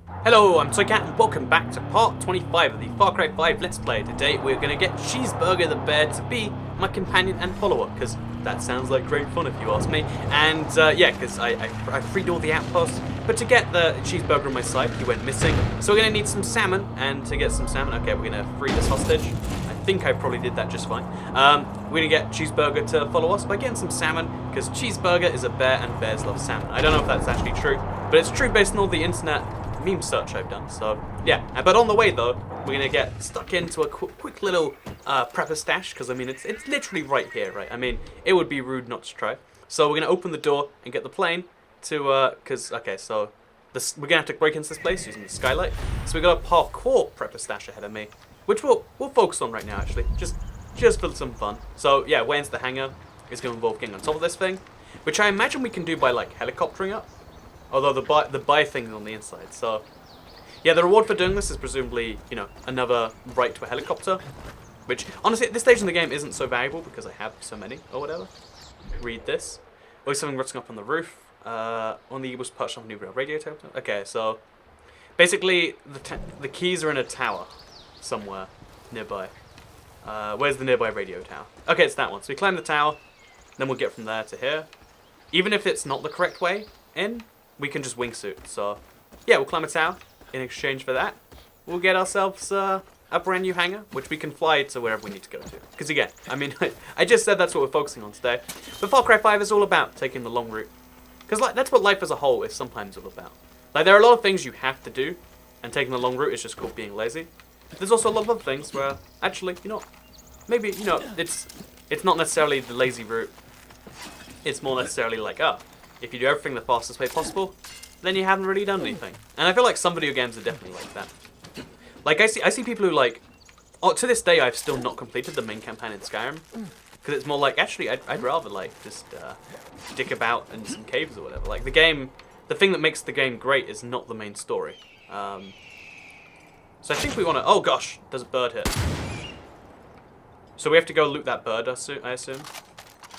Hello, I'm Toycat and welcome back to part 25 of the Far Cry 5 Let's Play. Today we're going to get Cheeseburger the bear to be my companion and follower, because that sounds like great fun if you ask me. And yeah, because I freed all the outposts, but to get the Cheeseburger on my side, he went missing. So we're going to need some salmon, and to get some salmon, okay, we're going to free this hostage. I think I probably did that just fine. We're going to get Cheeseburger to follow us by getting some salmon, because Cheeseburger is a bear and bears love salmon. I don't know if that's actually true, but it's true based on all the internet meme search I've done, so yeah. But on the way though, we're gonna get stuck into a quick little prepper stash, because I mean it's literally right here, right? I mean it would be rude not to try. So we're gonna open the door and get the plane to because okay, so we're gonna have to break into this place using the skylight. So we got a parkour prepper stash ahead of me, which we'll focus on right now actually, just for some fun. So yeah, way into the hangar is gonna involve getting on top of this thing, which I imagine we can do by like helicoptering up. Although the buy thing is on the inside, so yeah, the reward for doing this is presumably, you know, another right to a helicopter, which honestly at this stage in the game isn't so valuable because I have so many or whatever. Read this. Always something rotting up on the roof. On the was perched on a new radio tower. Okay, so basically the keys are in a tower somewhere nearby. Where's the nearby radio tower? Okay, it's that one. So we climb the tower, then we'll get from there to here. Even if it's not the correct way in, we can just wingsuit. So yeah, we'll climb a tower. In exchange for that, we'll get ourselves a brand new hangar, which we can fly to wherever we need to go to. Because again, I mean, I just said that's what we're focusing on today. But Far Cry 5 is all about taking the long route. Because like, that's what life as a whole is sometimes all about. Like, there are a lot of things you have to do, and taking the long route is just called being lazy. There's also a lot of other things where, actually, you know, maybe, you know, it's not necessarily the lazy route. It's more necessarily like, oh, if you do everything the fastest way possible, then you haven't really done anything. And I feel like some video games are definitely like that. Like, I see people who like, oh, to this day I've still not completed the main campaign in Skyrim. Because it's more like, actually, I'd rather like just dick about in some caves or whatever. Like the thing that makes the game great is not the main story. So I think we want to, oh gosh, there's a bird here. So we have to go loot that bird, I assume.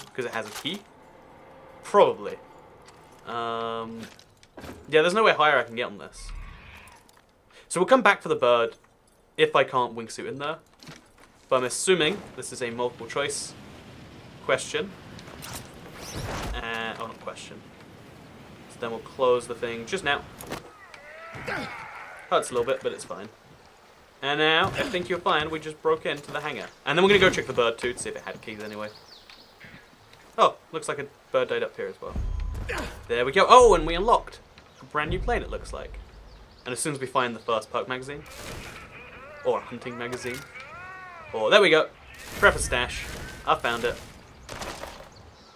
Because it has a key? Probably. Yeah, there's nowhere higher I can get on this. So we'll come back for the bird if I can't wingsuit in there. But I'm assuming this is a multiple choice question. Oh, not question. So then we'll close the thing just now. Hurts a little bit, but it's fine. And now, I think you're fine, we just broke into the hangar. And then we're going to go check the bird too to see if it had keys anyway. Oh, looks like a bird died up here as well. There we go. Oh, and we unlocked a brand new plane, it looks like. And as soon as we find the first perk magazine, or a hunting magazine, or there we go, prepper stash. I found it.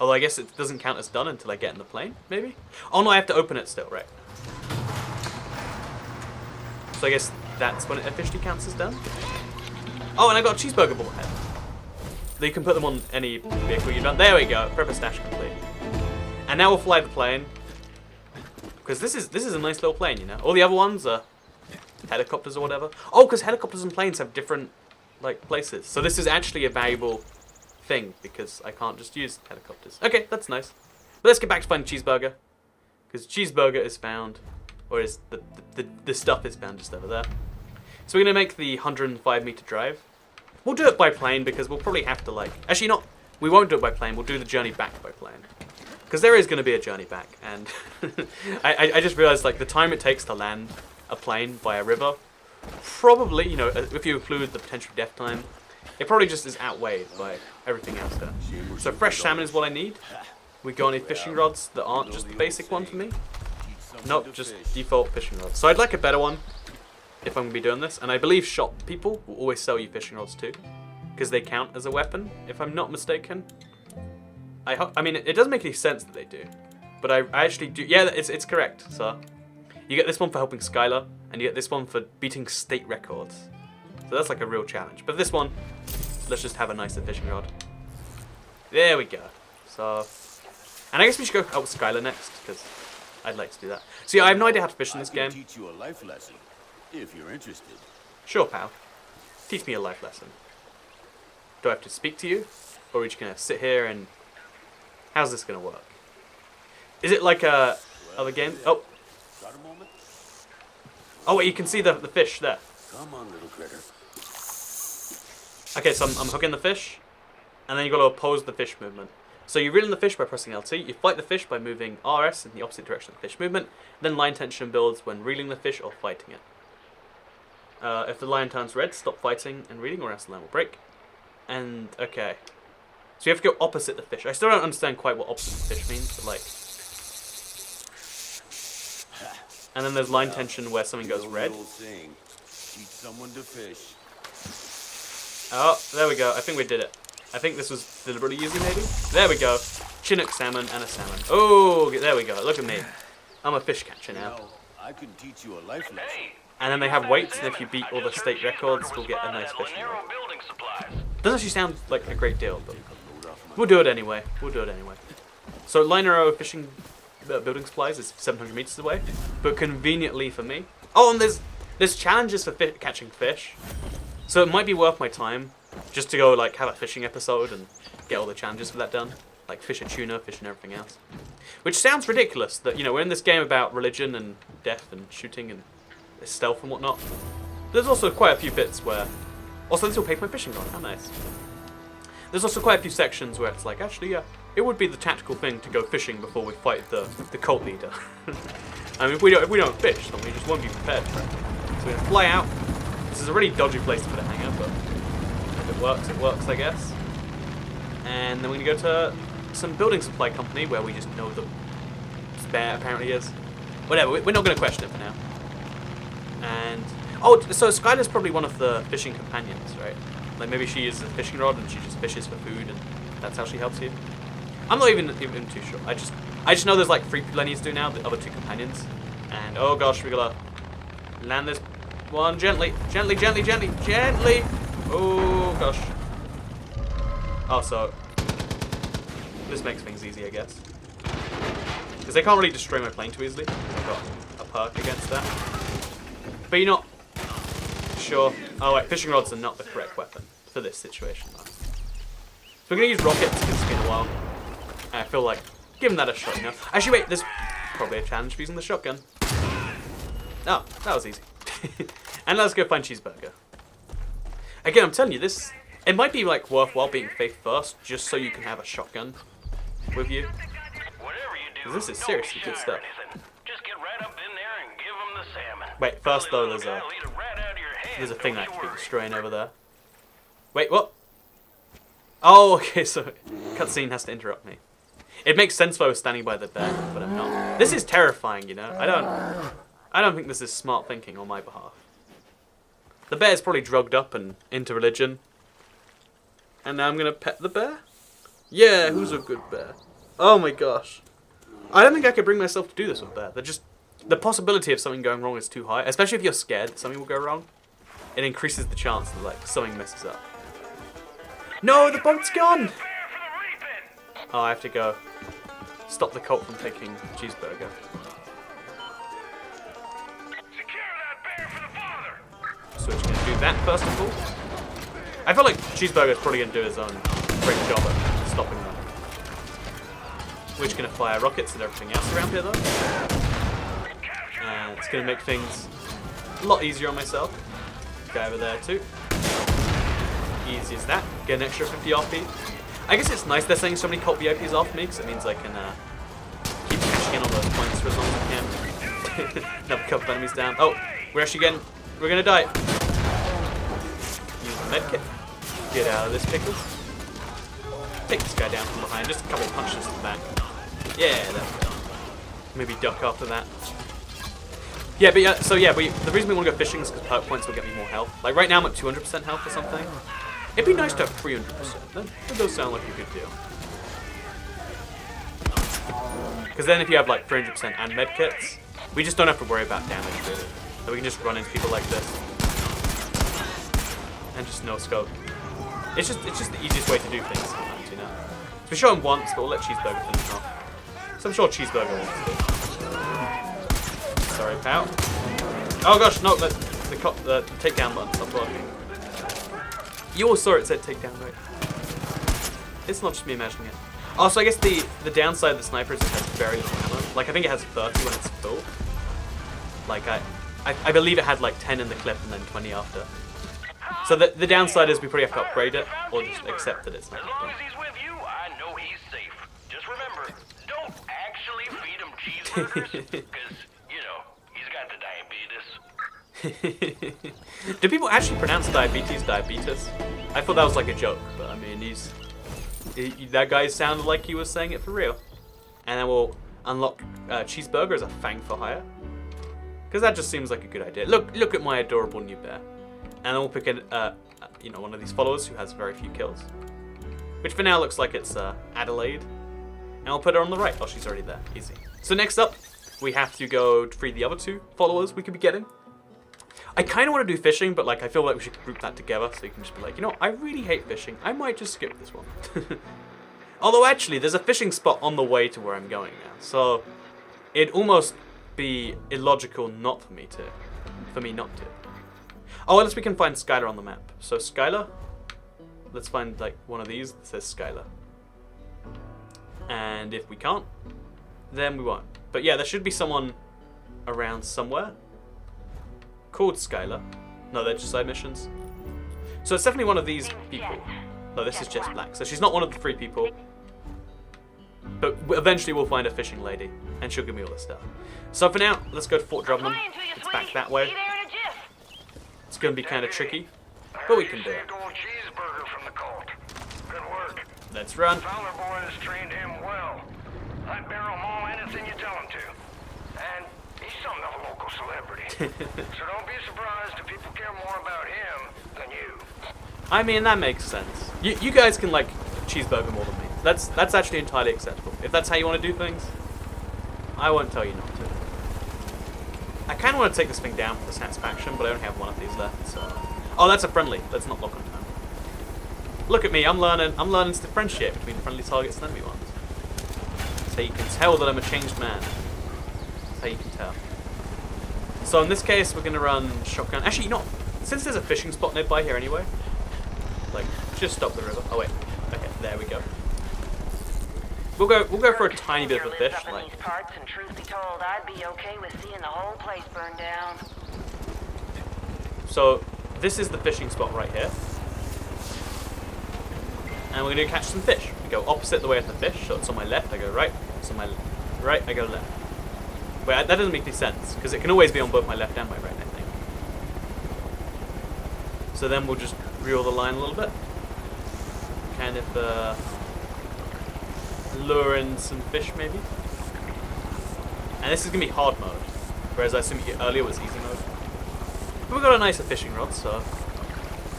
Although I guess it doesn't count as done until I get in the plane, maybe? Oh no, I have to open it still, right? So I guess that's when it officially counts as done. Oh, and I got a cheeseburger ball head. You can put them on any vehicle you've done. There we go, prepper stash complete. And now we'll fly the plane, because this is a nice little plane, you know. All the other ones are helicopters or whatever. Oh, because helicopters and planes have different like places. So this is actually a valuable thing because I can't just use helicopters. Okay, that's nice. But let's get back to finding Cheeseburger, because Cheeseburger is found, or is the stuff is found just over there. So we're gonna make the 105-meter drive. We'll do it by plane because we'll probably have to like. Actually, not. We won't do it by plane. We'll do the journey back by plane. Because there is going to be a journey back, and I just realized like the time it takes to land a plane by a river, probably, you know, if you include the potential death time, it probably just is outweighed by everything else there. So fresh salmon is what I need. We got any fishing rods that aren't just the basic one for me? Nope, just default fishing rods. So I'd like a better one if I'm going to be doing this, and I believe shop people will always sell you fishing rods too, because they count as a weapon, if I'm not mistaken. I mean, it doesn't make any sense that they do, but I actually do. Yeah, it's correct. So you get this one for helping Skylar, and you get this one for beating state records. So that's like a real challenge. But this one, let's just have a nicer fishing rod. There we go. So, and I guess we should go help Skylar next, because I'd like to do that. So yeah, I have no idea how to fish in this game. Teach you a life lesson, if you're interested. Sure, pal. Teach me a life lesson. Do I have to speak to you, or are we just gonna sit here and? How's this gonna work? Is it like a other game? Oh, Oh wait, you can see the fish there. Come on, little critter. Okay, so I'm hooking the fish, and then you got to oppose the fish movement. So you reel in the fish by pressing LT, you fight the fish by moving RS in the opposite direction of the fish movement, then line tension builds when reeling the fish or fighting it. If the line turns red, stop fighting and reeling or else the line will break. And, okay. So you have to go opposite the fish. I still don't understand quite what opposite the fish means, but like... And then there's line tension where something goes red. Teach someone to fish. Oh, there we go. I think we did it. I think this was deliberately easy, maybe? There we go. Chinook salmon and a salmon. Oh, there we go. Look at me. I'm a fish catcher now. I can teach you a life lesson. And then they have weights, and if you beat all the state records, we'll get a nice fishing rod. Doesn't actually sound like a great deal, but we'll do it anyway. We'll do it anyway. So Line Arrow fishing building supplies is 700 meters away, but conveniently for me. Oh, and there's challenges for catching fish, so it might be worth my time just to go like have a fishing episode and get all the challenges for that done, like fish a tuna, fish and everything else. Which sounds ridiculous that we're in this game about religion and death and shooting and stealth and whatnot. There's also quite a few bits where... Also, this will pay for my fishing rod. How nice. There's also quite a few sections where it's like, actually, yeah, it would be the tactical thing to go fishing before we fight the cult leader. I mean, if we don't fish, then we just won't be prepared for it. So we're gonna fly out. This is a really dodgy place to put a hangar, but if it works, I guess. And then we're gonna go to some building supply company where we just know the spare apparently is. Whatever, we're not gonna question it for now. And oh, so Skylar's probably one of the fishing companions, right? Like maybe she is a fishing rod and she just fishes for food, and that's how she helps you. I'm not even too sure. I just know there's like 3 people I need to do now, the other 2 companions. And oh gosh, we gotta land this one gently, gently. Oh gosh. Oh, so this makes things easy, I guess, because they can't really destroy my plane too easily. I've got a perk against that. But you're not sure. Oh wait, fishing rods are not the correct weapon for this situation though. So we're gonna use rockets because it's been a while. And I feel like giving that a shot, Actually wait, there's probably a challenge for using the shotgun. Oh, that was easy. And let's go find Cheeseburger. Again, I'm telling you, it might be like worthwhile being faith first, just so you can have a shotgun with you. Because this is seriously good stuff. Wait, first though, there's a thing I have to be destroying over there. Wait, what? Oh, okay, so cutscene has to interrupt me. It makes sense if I was standing by the bed, but I'm not. This is terrifying, I don't think this is smart thinking on my behalf. The bear's probably drugged up and into religion. And now I'm gonna pet the bear? Yeah, who's a good bear? Oh my gosh. I don't think I could bring myself to do this with bear. The possibility of something going wrong is too high, especially if you're scared that something will go wrong. It increases the chance that like something messes up. No, the boat's gone! Oh, I have to go stop the cult from taking Cheeseburger. So we're just going to do that first of all. I feel like Cheeseburger's probably going to do his own great job at stopping them. We're just going to fire rockets and everything else around here though. And it's going to make things a lot easier on myself. Go over there too. Easy as that. Get an extra 50 RP. I guess it's nice they're sending so many cult VIPs after me, because it means I can keep cashing in on those points for as long as I can. Another couple of enemies down. Oh, we're gonna die. Use the medkit. Get out of this pickle. Take this guy down from behind. Just a couple of punches to the back. Yeah, there we go. Maybe duck after that. Yeah, but yeah, so yeah, the reason we want to go fishing is because perk points will get me more health. Like right now I'm at 200% health or something. It'd be nice to have 300%. That does sound like a good deal. Because then if you have like 300% and medkits, we just don't have to worry about damage really. So we can just run into people like this. And just no scope. It's just the easiest way to do things sometimes, So we show him once, but we'll let Cheeseburger finish off. So I'm sure Cheeseburger wants to. Sorry, pal. Oh gosh, no, the takedown button stopped working. You all saw it said takedown, right? It's not just me imagining it. Oh, so I guess the downside of the sniper is it has very little ammo. Like, I think it has 30 when it's full. Like, I believe it had like 10 in the clip and then 20 after. So the downside is we probably have to upgrade it, or just accept that it's not. As long as he's with you, I know he's safe. Just remember, don't actually feed him cheeseburgers, because, you know, he's got the diabetes. Do people actually pronounce diabetes? I thought that was like a joke, but I mean, that guy sounded like he was saying it for real. And then we'll unlock Cheeseburger as a fang for hire, because that just seems like a good idea. Look at my adorable new bear. And then we'll pick one of these followers who has very few kills, which for now looks like it's Adelaide. And we'll put her on the right. Oh, she's already there. Easy. So next up, we have to go free the other 2 followers we could be getting. I kind of want to do fishing, but like I feel like we should group that together so you can just be like, you know, I really hate fishing. I might just skip this one. Although actually, there's a fishing spot on the way to where I'm going now, so it'd almost be illogical not for me not to. Oh, unless we can find Skylar on the map. So Skylar, let's find like one of these that says Skylar. And if we can't, then we won't. But yeah, there should be someone around somewhere called Skylar. No, they're just side missions. So it's definitely one of these people. No, this is Jess Black. So she's not one of the 3 people. But eventually we'll find a fishing lady, and she'll give me all this stuff. So for now, let's go to Fort Drummond. It's back that way. It's going to be kind of tricky, but we can do it. Cheeseburger from the cult. Good work. Let's run. Fowler boy has trained him well. I'd barrel maul anything you tell him to. And he's something of a local celebrity. So don't be surprised if people care more about him than you. I mean, that makes sense. You guys can like Cheeseburger more than me. That's actually entirely acceptable. If that's how you want to do things, I won't tell you not to. I kind of want to take this thing down for the satisfaction, but I only have one of these left, so... Oh, that's a friendly. Let's not lock on time. Look at me, I'm learning to differentiate between friendly targets and enemy ones. So you can tell that I'm a changed man. That's how you can tell. So in this case, we're going to run shotgun. Actually, you know, since there's a fishing spot nearby here anyway, like, just stop the river. Oh wait, okay, there we go. We'll go for a tiny bit of a fish, like. These parts, and truth be told, I'd be okay with seeing the whole place burn down. So this is the fishing spot right here, and we're gonna catch some fish. We go opposite the way of the fish, so it's on my left. I go right. It's on my right. I go left. Wait, that doesn't make any sense because it can always be on both my left and my right, I think. So then we'll just reel the line a little bit, kind of. Lure in some fish maybe. And this is going to be hard mode, whereas I assume earlier was easy mode. But we've got a nicer fishing rod, so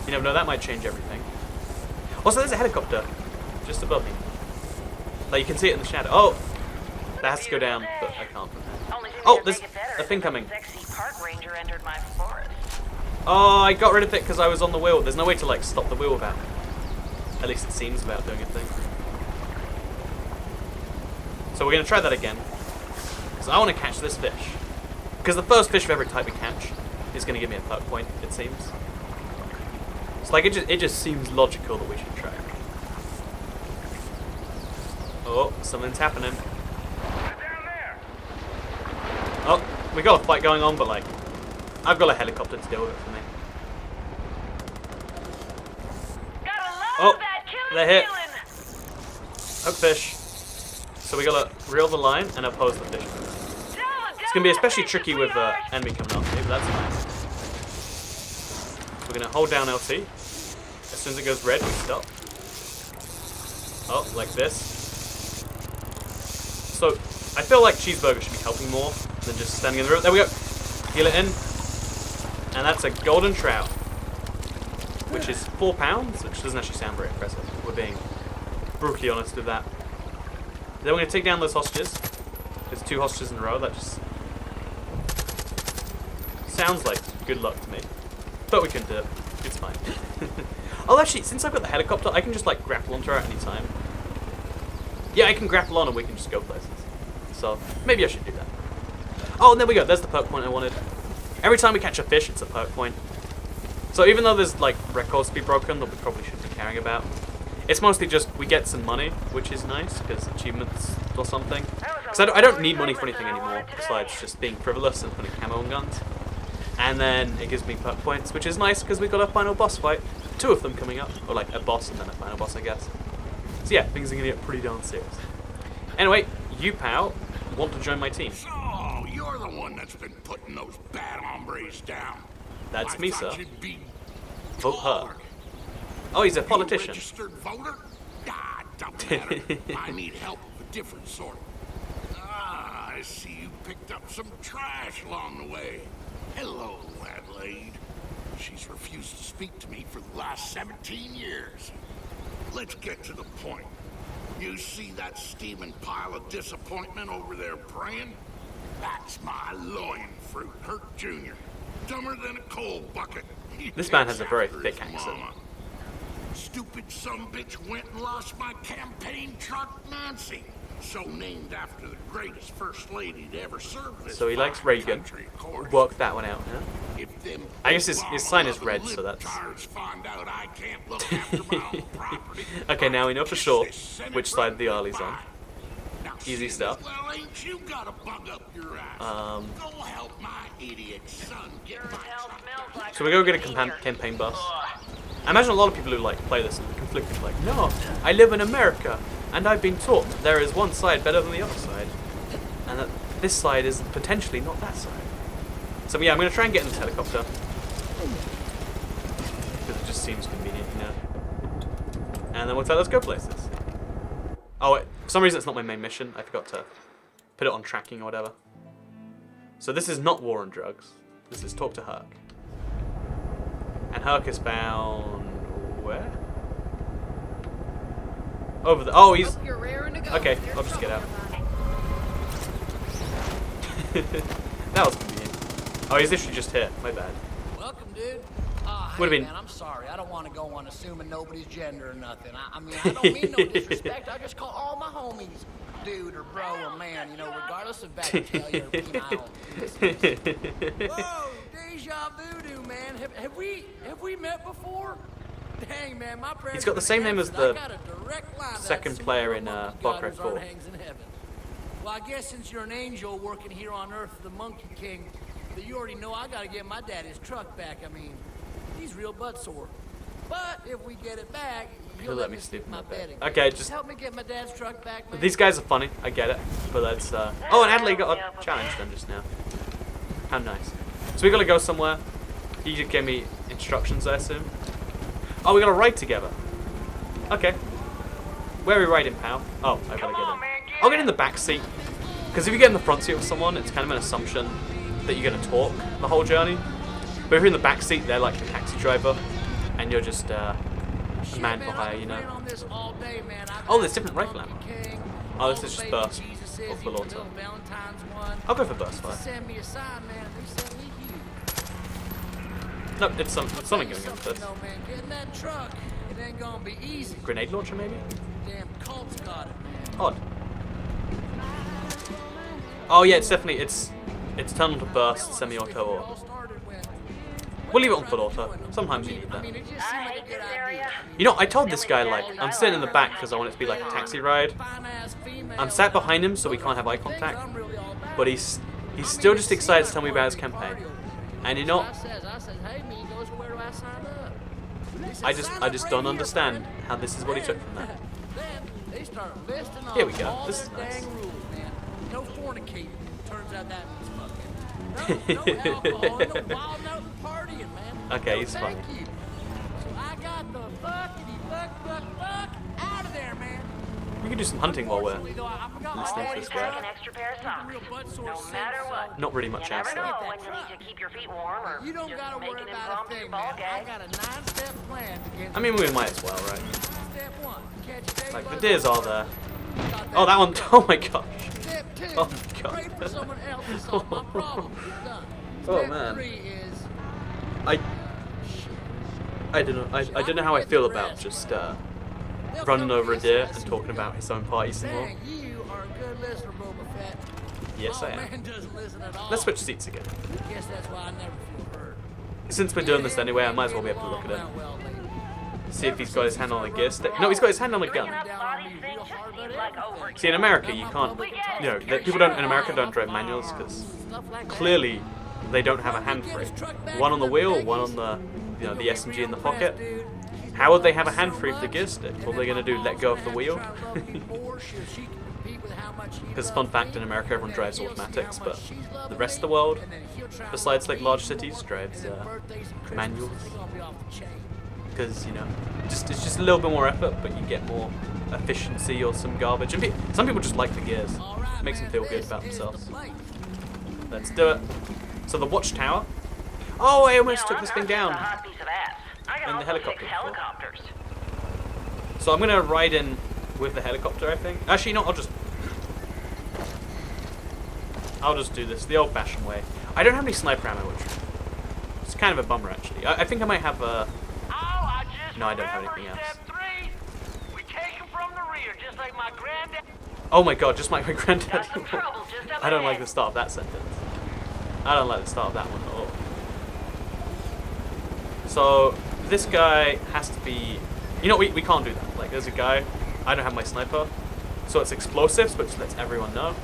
you never know, that might change everything. Also, there's a helicopter just above me. Like, you can see it in the shadow. Oh! That has to go down, but I can't from there. Oh, there's a thing coming. Oh, I got rid of it because I was on the wheel. There's no way to, like, stop the wheel without. At least it seems without doing a thing. So we're going to try that again, because I want to catch this fish. Because the first fish of every type we catch is going to give me a perk point, it seems. It's like, it just seems logical that we should try. Oh, something's happening. Oh, we got a fight going on, but like, I've got a helicopter to deal with it for me. Oh, they're hit. Hook fish. So we gotta reel the line and oppose the fish. It's gonna be especially tricky with enemy coming after me, but that's fine. We're gonna hold down LT. As soon as it goes red, we stop. Oh, like this. So I feel like Cheeseburger should be helping more than just standing in the river. There we go. Heel it in. And that's a golden trout, which is 4 pounds, which doesn't actually sound very impressive. We're being brutally honest with that. Then we're going to take down those hostages. There's 2 hostages in a row. That just sounds like good luck to me. But we can do it. It's fine. Oh, actually, since I've got the helicopter, I can just like grapple onto her at any time. Yeah, I can grapple on and we can just go places. So maybe I should do that. Oh, and there we go. There's the perk point I wanted. Every time we catch a fish, it's a perk point. So even though there's like records to be broken that we probably shouldn't be caring about, it's mostly just we get some money, which is nice, because achievements or something. Because I don't need money for anything anymore, besides just being frivolous and putting camo on guns. And then it gives me perk points, which is nice because we've got a final boss fight. 2 of them coming up. Or like a boss and then a final boss, I guess. So yeah, things are going to get pretty darn serious. Anyway, you, pal, want to join my team. So, you're the one that's been putting those bad hombres down. That's I me, thought sir. you'd be Vote Hurk. Hurk. Oh, he's a You a politician. registered voter? Ah, don't matter. I need help of a different sort. Ah, I see you picked up some trash along the way. Hello, Adelaide. She's refused to speak to me for the last 17 years. Let's get to the point. You see that steaming pile of disappointment over there praying? That's my loin fruit, Hurk Jr. Dumber than a coal bucket. He This man takes has a very after thick his accent. mama. Stupid sumbitch went and lost my campaign truck, Nancy. So named after the greatest first lady to ever serve this So he likes fine Reagan. country, of course. Work that one out, yeah? If them I guess his sign is Obama red, so lip that's... tars find out I can't look after my own property, Okay, now we know for sure kiss this Senate which side rep the Arlie's on. goodbye. Now, Easy see, stuff. Well, ain't you got a bug up your ass? Go help my idiot son get my truck. So we go get a campaign bus. I imagine a lot of people who like play this and conflicted, like, no, I live in America, and I've been taught that there is one side better than the other side, and that this side is potentially not that side. So yeah, I'm going to try and get in this helicopter, because it just seems convenient, you know. And then we'll tell let's go places. Oh, for some reason it's not my main mission. I forgot to put it on tracking or whatever. So this is not War on Drugs. This is Talk to Hurk. And Hurk is found where? Over the. Oh, he's. Okay, I'll just get out. That was convenient. Oh, he's literally just here. My bad. Welcome, dude. Would've Hey, been- man, I'm sorry. I don't want to go on assuming nobody's gender or nothing. I mean, I don't mean no disrespect. I just call all my homies dude or bro or man, you know, regardless of bacteria or penile. Whoa, deja voodoo, man. Have we met before? Dang, man, my prayers. He's got the same name as the second player in Far Cry 4. Well, I guess since you're an angel working here on Earth, the Monkey King, that you already know I gotta get my daddy's truck back. I mean, he's real butt sore. But if we get it back, you'll let me sleep in my bed again. Okay, just help me get my dad's truck back, man. these guys are funny. I get it, but that's. Oh, and Adley got a challenge done just now. How nice. So we gotta go somewhere. He just gave me instructions, I assume. Oh, we gotta ride together. Okay. Where are we riding, pal? Oh, I gotta get in. I'll get in the back seat. Because if you get in the front seat with someone, it's kind of an assumption that you're gonna talk the whole journey. But if you're in the back seat, they're like the taxi driver, and you're just a man for hire, you know. Oh, there's different rifle ammo. Oh, this is just burst or full auto. I'll go for burst fire. Send me a sign, man. They said we huge. No, it's something going on with this. No, man, getting that truck, it ain't gonna be easy. Grenade launcher, maybe? Damn cult's got it, man. Odd. Oh yeah, it's definitely it's turned to burst, semi-auto, or we'll leave it on full auto. Sometimes you need that. It just seemed like a good idea. You know, I told this guy like I'm sitting in the back because I want it to be like a taxi ride. I'm sat behind him so we can't have eye contact, but he's still just excited to tell me about his campaign. And you know, I says, hey, me, goes, where do I sign up? I just don't understand how this is what he took from that. Then they start listing off Here we go. all This is their nice. dang rules, man. No fornicating. Turns out that means fucking. No alcohol, no wild note partying, man. Okay, No, he's thank fine. you. So I got the fuck out of there, man. We can do some hunting while we're Unfortunately, though, I forgot listening my to this Always pack guy. an extra pair of socks. real butt sore No sense, matter so- what. Not really much You never ass know though. when you need to keep your feet warm or You don't just gotta make worry an about a impromptu thing, ball man. I game. got a 9-step plan to get. I mean, we might as well, right? Step 1, catch a Like the bug. deers are there. Got Oh, that one! Oh my gosh! Step 2, Oh my God. pray for someone else to solve my problem. You're done. Oh, Step man. 3 is I don't know. I don't know how I feel about just running over a deer and talking about his own party some more. dang, you are a good listener, Boba Fett. Yes, Oh, I am. man doesn't listen at all. Let's switch seats again. Guess that's why I never feel heard. Since we're doing this anyway, I might as well be able to look at him. Well, lately. See if he's got his hand on a gear stick. No, he's got his hand on a gun. Bringing up body things just seems like overkill. See, in America, you can't. You know, people don't in America don't drive manuals because clearly they don't have a hand-free. One on the wheel, one on the, you know, the SMG in the pocket. How would they have a hand-free if the gear stick? What are they going to do, let go of the wheel? Because fun fact, in America everyone drives automatics, but the rest of the world, besides like large cities, drives manuals. Because, you know, it's just a little bit more effort, but you get more efficiency or some garbage. And some people just like the gears. It makes them feel good about themselves. Let's do it. So the watchtower. Oh, I almost took this thing down. In the helicopter. So I'm gonna ride in with the helicopter, I think. Actually, no, I'll just do this the old-fashioned way. I don't have any sniper ammo, which is kind of a bummer, actually. I think I might have a... No, I don't have anything else. Oh my god, just like my granddad. I don't like the start of that sentence. I don't like the start of that one at all. So, this guy has to be... You know, we can't do that. Like, there's a guy, I don't have my sniper, so it's explosives, but just lets everyone know.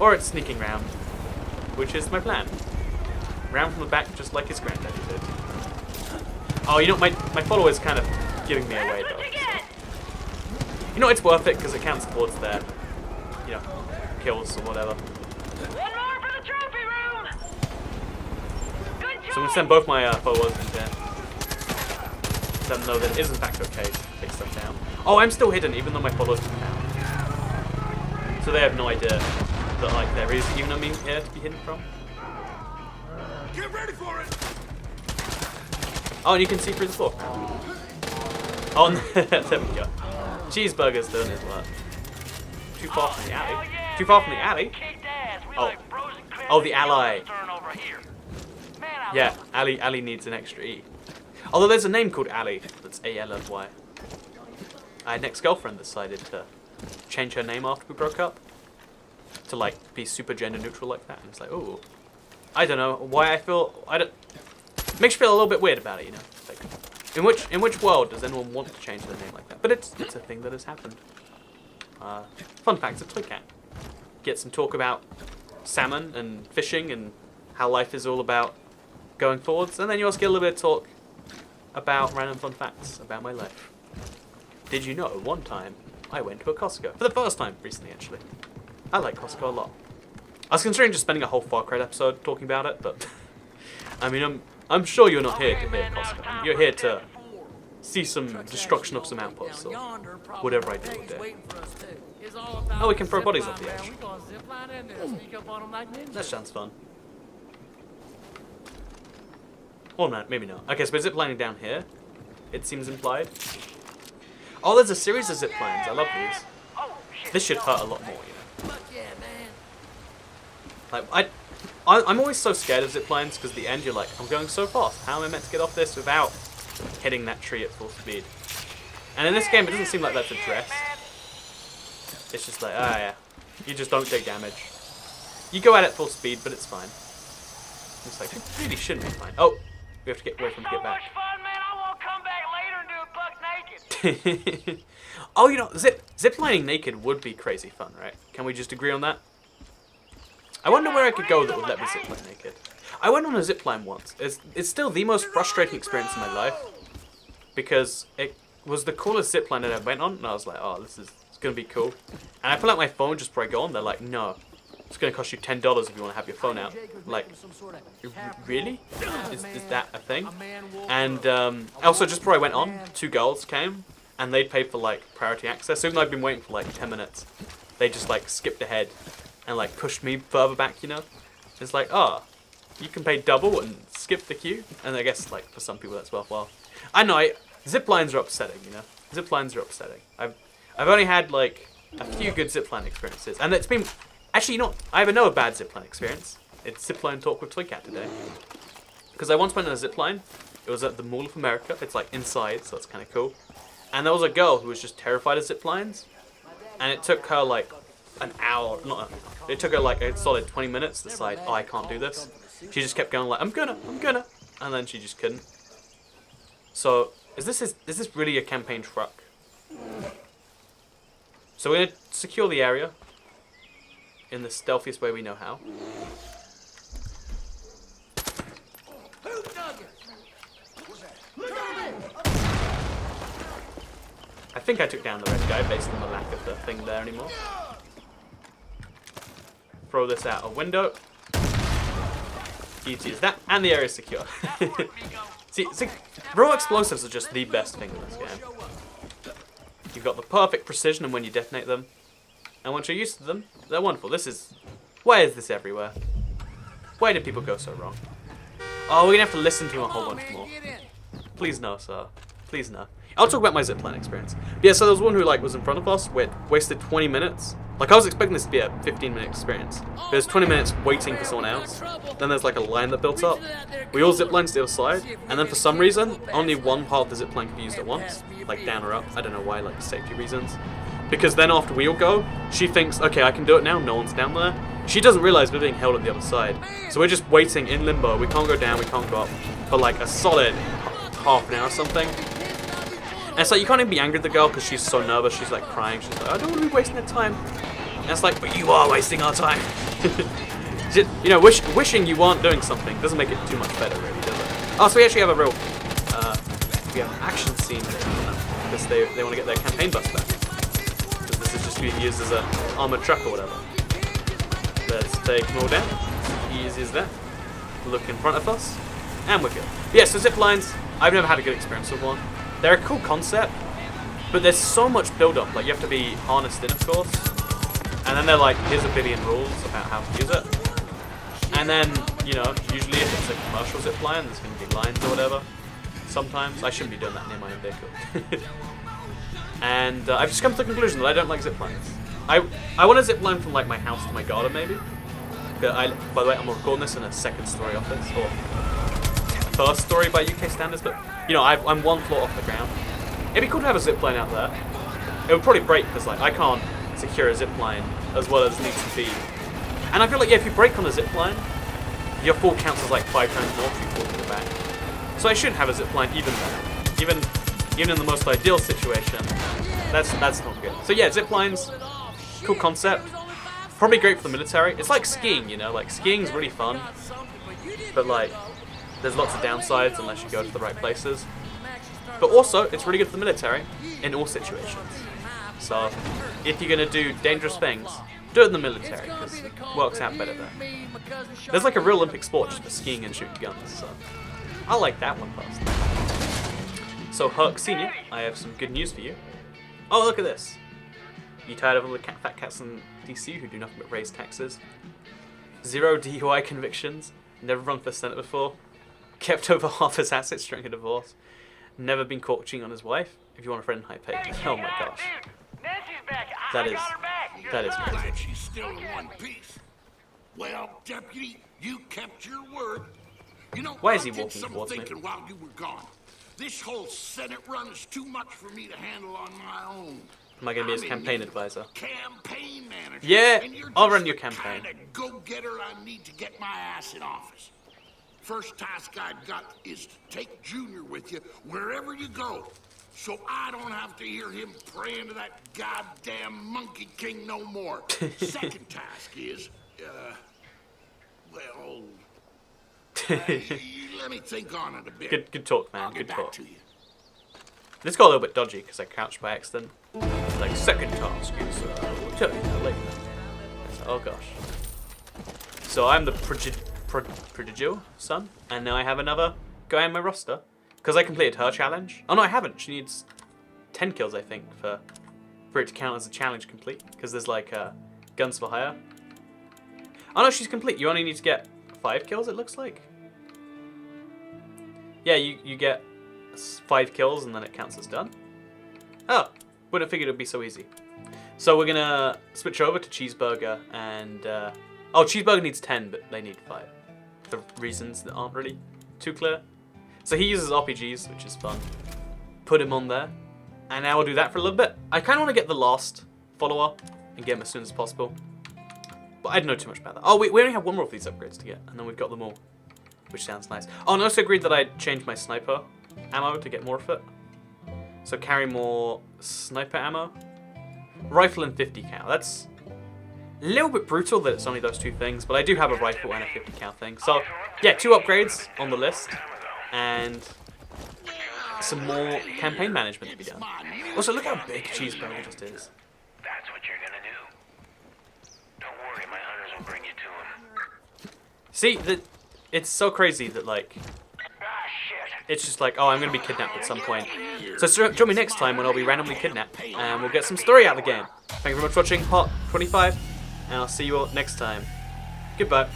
Or it's sneaking round, which is my plan. Round from the back, just like his granddaddy did. Oh, you know, my follower's kind of giving me away, though. So. You know, it's worth it, because it counts towards their, you know, kills or whatever. One more for the trophy room. Good So I'm going to send both my followers in there. Let them know that it is in fact okay to take stuff down. Oh, I'm still hidden, even though my followers are down. So they have no idea that, like, there is even a me here to be hidden from. Get ready for it! Oh, and you can see through the floor. Oh, there we go. Cheeseburger's doing his work. Too far from the alley. Too far from the alley? Oh. Oh, the ally. Yeah, Ali needs an extra E. Although there's a name called Ali, that's A-L-L-Y. I had an ex-girlfriend that decided to change her name after we broke up. To, like, be super gender neutral like that. And it's like, ooh. I don't know why I feel... Makes you feel a little bit weird about it, you know? Like, in which world does anyone want to change their name like that? But it's a thing that has happened. Fun facts at Toycat. Get some talk about salmon and fishing and how life is all about going forwards. And then you also get a little bit of talk about random fun facts about my life. Did you know one time I went to a Costco? For the first time recently, actually. I like Costco a lot. I was considering just spending a whole Far Cry episode talking about it, but I mean, I'm sure you're not here to hear Costco. You're here to see some destruction of some outposts or whatever I do today. Oh, we can throw bodies off the edge. That sounds fun. Or no, maybe not. Okay, so we're ziplining down here. It seems implied. Oh, there's a series of ziplines. I love these. This should hurt a lot more, you know. Like, I'm always so scared of ziplines because at the end you're like, I'm going so fast. How am I meant to get off this without hitting that tree at full speed? And in this game, it doesn't seem like that's addressed. It's just like, ah, yeah. You just don't take damage. You go at it full speed, but it's fine. It's like, it really shouldn't be fine. Oh, we have to get away from to get back. Oh, you know, ziplining naked would be crazy fun, right? Can we just agree on that? I wonder where I could go that would let me zipline naked. I went on a zipline once. It's still the most frustrating experience in my life because it was the coolest zipline that I went on, and I was like, oh, it's gonna be cool. And I pull out my phone just before I go on. They're like, no, it's gonna cost you $10 if you want to have your phone out. Like, really? Is that a thing? And also, just before I went on, 2 girls came and they'd paid for like priority access. Even though I'd been waiting for like 10 minutes, they just like skipped ahead and like pushed me further back, you know? It's like, oh, you can pay double and skip the queue? And I guess like for some people that's worthwhile. I know, zip lines are upsetting, you know? Zip lines are upsetting. I've only had like a few good zipline experiences. And it's been, actually, you know, I have another bad zipline experience. It's zipline talk with Toycat today. Because I once went on a zipline. It was at the Mall of America. It's like inside, so it's kind of cool. And there was a girl who was just terrified of ziplines. And it took her like an hour, it took her like a solid 20 minutes to decide, oh, I can't do this. She just kept going like, I'm gonna, and then she just couldn't. So, is this really a campaign truck? So we're gonna secure the area in the stealthiest way we know how. I think I took down the red guy based on the lack of the thing there anymore. Throw this out a window. Easy as that, and the area is secure. see, raw explosives are just the best thing in this game. You've got the perfect precision and when you detonate them. And once you're used to them, they're wonderful. Why is this everywhere? Why did people go so wrong? Oh, we're gonna have to listen to him a whole bunch more. Please no, sir. Please no. I'll talk about my zipline experience. But yeah, so there was one who was in front of us, wasted 20 minutes. Like I was expecting this to be a 15-minute experience. There's 20 minutes waiting for someone else. Then there's like a line that built up. We all ziplined to the other side, and then for some reason, only one part of the zipline could be used at once, like down or up. I don't know why, like safety reasons. Because then after we all go, she thinks, okay, I can do it now. No one's down there. She doesn't realize we're being held at the other side. So we're just waiting in limbo. We can't go down. We can't go up for like a solid half an hour or something. And it's like, you can't even be angry at the girl because she's so nervous. She's like crying. She's like, I don't want to be wasting her time. And it's like, but you are wasting our time. Just, you know, wishing you weren't doing something doesn't make it too much better, really, does it? Oh, so we actually have a real we have an action scene because they want to get their campaign bus back. So this is just being used as an armored truck or whatever. Let's take them all down. Easy as that. Look in front of us. And we're good. Yeah, so zip lines, I've never had a good experience with one. They're a cool concept, but there's so much build-up. Like, you have to be harnessed in, of course. And then they're like, here's a billion rules about how to use it. And then, you know, usually if it's a commercial zip line, there's going to be lines or whatever. Sometimes. I shouldn't be doing that near my own vehicle. And I've just come to the conclusion that I don't like zip lines. I want a zip line from like my house to my garden, maybe. By the way, I'm recording this in a second-story office, or first story by UK standards, but you know, I'm one floor off the ground. It'd be cool to have a zip line out there. It would probably break because like I can't secure a zip line as well as needs to be. And I feel like, yeah, if you break on a zip line, your fall counts as like 5 times more if you fall to the back. So I should have a zip line even better. Even in the most ideal situation, that's not good. So yeah, zip lines, cool concept. Probably great for the military. It's like skiing, you know, like skiing's really fun, but like there's lots of downsides unless you go to the right places. But also, it's really good for the military in all situations. So if you're gonna do dangerous things, do it in the military because it works out better there. There's like a real Olympic sport just for skiing and shooting guns. So I like that one personally. So Hurk Senior, I have some good news for you. Oh, look at this. You tired of all the fat cats in DC who do nothing but raise taxes? 0 DUI convictions, never run for Senate before, kept over half his assets during a divorce, never been caught cheating on his wife. If you want a friend in high pay, oh my gosh. That is Glad crazy. she's still in one piece. Well, deputy, you kept your word. You know, Why is he I did walking some towards me? thinking while you were gone. This whole Senate run is too much for me to handle on my own. Am I going to be his I'm campaign in advisor? Campaign manager. Yeah, and you're I'll just run your the campaign. Kind of go-getter I need to get my ass in office. First task I've got is to take Junior with you wherever you go, so I don't have to hear him praying to that goddamn Monkey King no more. Second task is, well, let me think on it a bit. Good talk, man. I'll get Good back talk. to you. This got a little bit dodgy because I crouched by accident. Like, second task is, we'll tell you that later. So, oh gosh. So I'm the prodigal son, and now I have another guy on my roster. Because I completed her challenge. Oh no, I haven't. She needs 10 kills, I think, for it to count as a challenge complete. Because there's like guns for hire. Oh no, she's complete. You only need to get 5 kills, it looks like. Yeah, you get 5 kills and then it counts as done. Oh, wouldn't have figured it'd be so easy. So we're gonna switch over to Cheeseburger and oh, Cheeseburger needs 10, but they need 5 for reasons that aren't really too clear. So he uses RPGs, which is fun. Put him on there, and now we'll do that for a little bit. I kind of want to get the last follower and get him as soon as possible, but I don't know too much about that. Oh, we only have one more of these upgrades to get, and then we've got them all, which sounds nice. Oh, and I also agreed that I'd change my sniper ammo to get more of it. So carry more sniper ammo. Rifle and 50 cal. That's a little bit brutal that it's only those 2 things, but I do have a rifle and a 50 cal thing. So yeah, 2 upgrades on the list. and some more campaign management to be done. Also, look how big Cheeseburger just is. That's what you're gonna do. Don't worry, my hunters will bring you to him. See, it's so crazy that, like, Ah, shit. it's just like, oh, I'm going to be kidnapped at some point. So join me next time when I'll be randomly kidnapped, and we'll get some story out of the game. Thank you very much for watching Part 25, and I'll see you all next time. Goodbye.